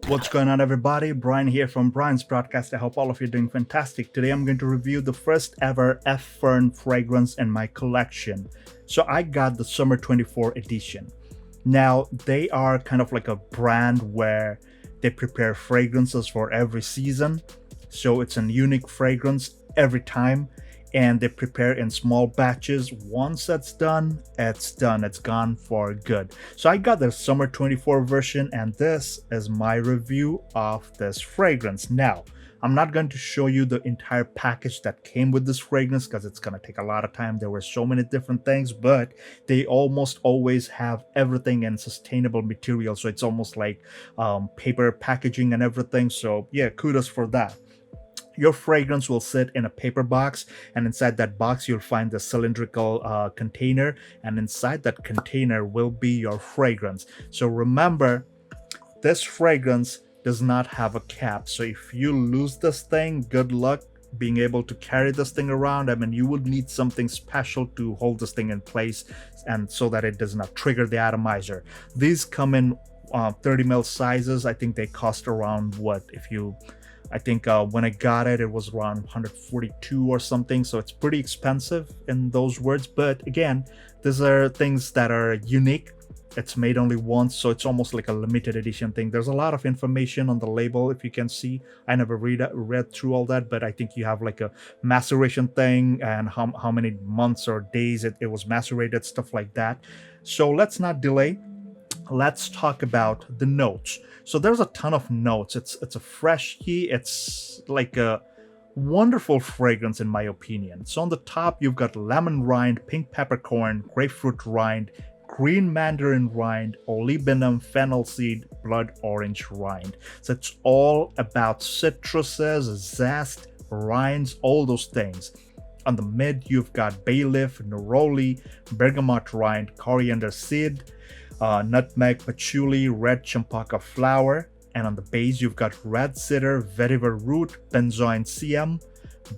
What's going on, everybody? Brian here from Brian's Broadcast. I hope all of you are doing fantastic. Today I'm going to review the first ever Ffern fragrance in my collection. So I got the Summer 24 edition. Now, they are kind of like a brand where they prepare fragrances for every season. So it's a unique fragrance every time. And they prepare in small batches. Once that's done, it's done. It's gone for good. So I got the Summer 24 version, and this is my review of this fragrance. Now, I'm not going to show you the entire package that came with this fragrance because it's going to take a lot of time. There were so many different things, but they almost always have everything in sustainable material. So it's almost like paper packaging and everything. So yeah, kudos for that. Your fragrance will sit in a paper box, and inside that box you'll find the cylindrical container, and inside that container will be your fragrance. So remember, this fragrance does not have a cap. So if you lose this thing, good luck being able to carry this thing around. I mean, you would need something special to hold this thing in place and so that it does not trigger the atomizer. These come in 30 ml sizes. I think they cost around when I got it, it was around 142 or something. So it's pretty expensive in those words. But again, these are things that are unique. It's made only once, so it's almost like a limited edition thing. There's a lot of information on the label, if you can see. I never read through all that, but I think you have like a maceration thing and how many months or days it was macerated, stuff like that. So let's not delay. Let's talk about the notes. So there's a ton of notes. It's a fresh key. It's like a wonderful fragrance in my opinion. So on the top, you've got lemon rind, pink peppercorn, grapefruit rind, green mandarin rind, olibanum, fennel seed, blood orange rind. So it's all about citruses, zest, rinds, all those things. On the mid, you've got bay leaf, neroli, bergamot rind, coriander seed, nutmeg, patchouli, red champaka flower, and on the base you've got red cedar, vetiver root, benzoin CM,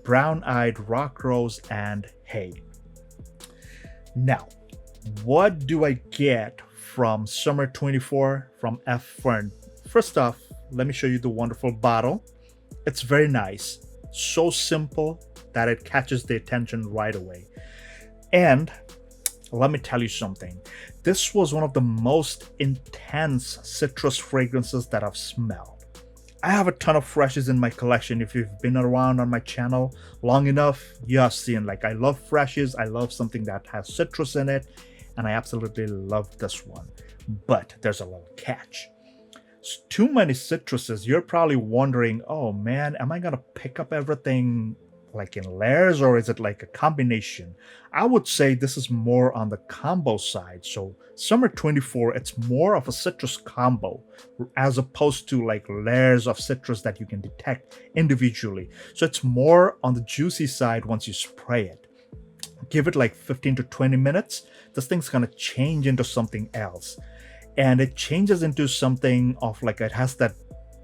brown-eyed rock rose, and hay. Now, what do I get from Summer 24 from Ffern? First off, let me show you the wonderful bottle. It's very nice, so simple that it catches the attention right away. And let me tell you something. This was one of the most intense citrus fragrances that I've smelled. I have a ton of freshes in my collection. If you've been around on my channel long enough, you have seen like I love freshes. I love something that has citrus in it, and I absolutely love this one. But there's a little catch. It's too many citruses. You're probably wondering, oh man, am I gonna pick up everything like in layers, or is it like a combination? I would say this is more on the combo side. So Summer 24, it's more of a citrus combo as opposed to like layers of citrus that you can detect individually. So it's more on the juicy side once you spray it. Give it like 15 to 20 minutes. This thing's gonna change into something else. And it changes into something of like, it has that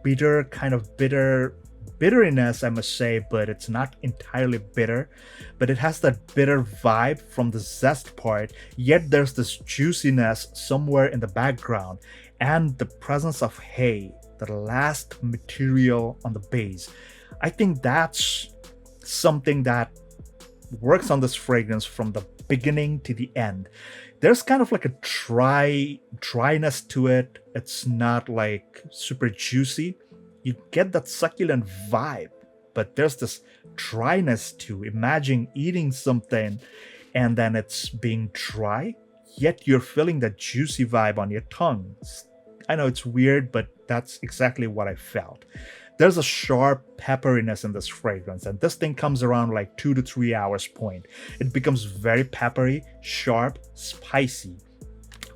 bitter kind of bitteriness, I must say, but it's not entirely bitter, but it has that bitter vibe from the zest part, yet there's this juiciness somewhere in the background, and the presence of hay, the last material on the base. I think that's something that works on this fragrance from the beginning to the end. There's kind of like a dryness to it. It's not like super juicy. You get that succulent vibe, but there's this dryness to imagine eating something and then it's being dry, yet you're feeling that juicy vibe on your tongue. I know it's weird, but that's exactly what I felt. There's a sharp pepperiness in this fragrance, and this thing comes around like 2 to 3 hours point. It becomes very peppery, sharp, spicy,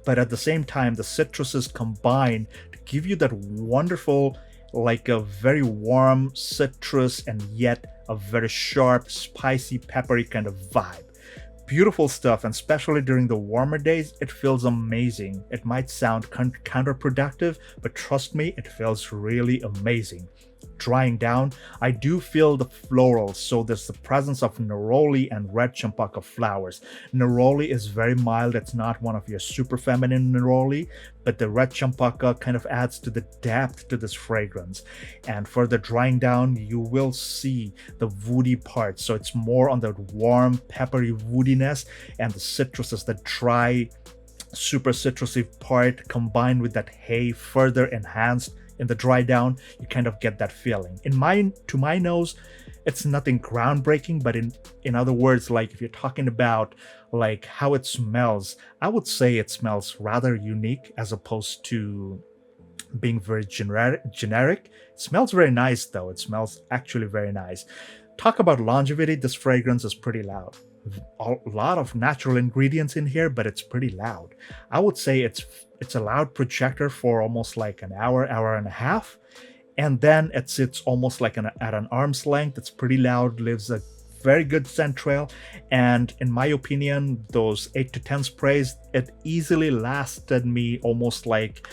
but at the same time, the citruses combine to give you that wonderful, like a very warm citrus and yet a very sharp, spicy, peppery kind of vibe. Beautiful stuff, and especially during the warmer days, it feels amazing. It might sound counterproductive, but trust me, it feels really amazing. drying down, I do feel the florals. So there's the presence of neroli and red champaka flowers. Neroli is very mild. It's not one of your super feminine neroli, but the red champaka kind of adds to the depth to this fragrance. And further drying down, you will see the woody part. So it's more on the warm, peppery woodiness, and the citruses, the dry, super citrusy part combined with that hay further enhanced in the dry down. You kind of get that feeling. To my nose, it's nothing groundbreaking, but in other words, like if you're talking about like how it smells, I would say it smells rather unique as opposed to being very generic. It smells very nice though. It smells actually very nice. Talk about longevity, this fragrance is pretty loud. A lot of natural ingredients in here, but it's pretty loud. I would say it's a loud projector for almost like an hour and a half, and then it sits almost like at an arm's length. It's pretty loud, leaves a very good scent trail, and in my opinion, those 8 to 10 sprays, it easily lasted me almost like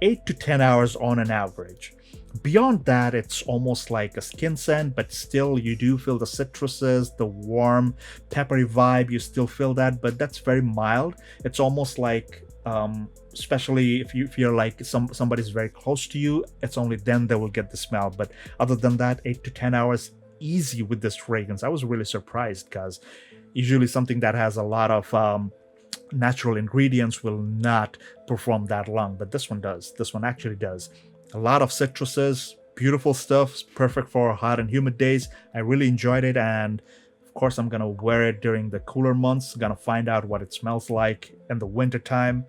8 to 10 hours on an average. Beyond that, it's almost like a skin scent, but still you do feel the citruses, the warm peppery vibe, you still feel that, but that's very mild. It's almost like especially if you feel like somebody's very close to you, it's only then they will get the smell. But other than that, 8 to 10 hours easy with this fragrance. I was really surprised because usually something that has a lot of natural ingredients will not perform that long, but this one does. This one actually does. A lot of citruses, beautiful stuff, perfect for hot and humid days. I really enjoyed it, and of course I'm gonna wear it during the cooler months. Gonna find out what it smells like in the winter time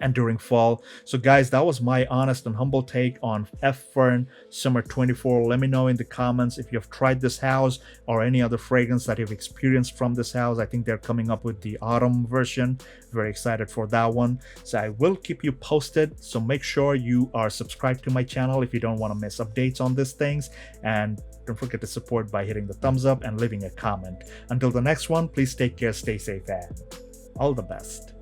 and during fall. So guys, that was my honest and humble take on Ffern Summer 24. Let me know in the comments if you've tried this house or any other fragrance that you've experienced from this house. I think they're coming up with the autumn version. Very excited for that one. So I will keep you posted. So make sure you are subscribed to my channel if you don't want to miss updates on these things. And don't forget to support by hitting the thumbs up and leaving a comment. Until the next one, please take care, stay safe, and all the best.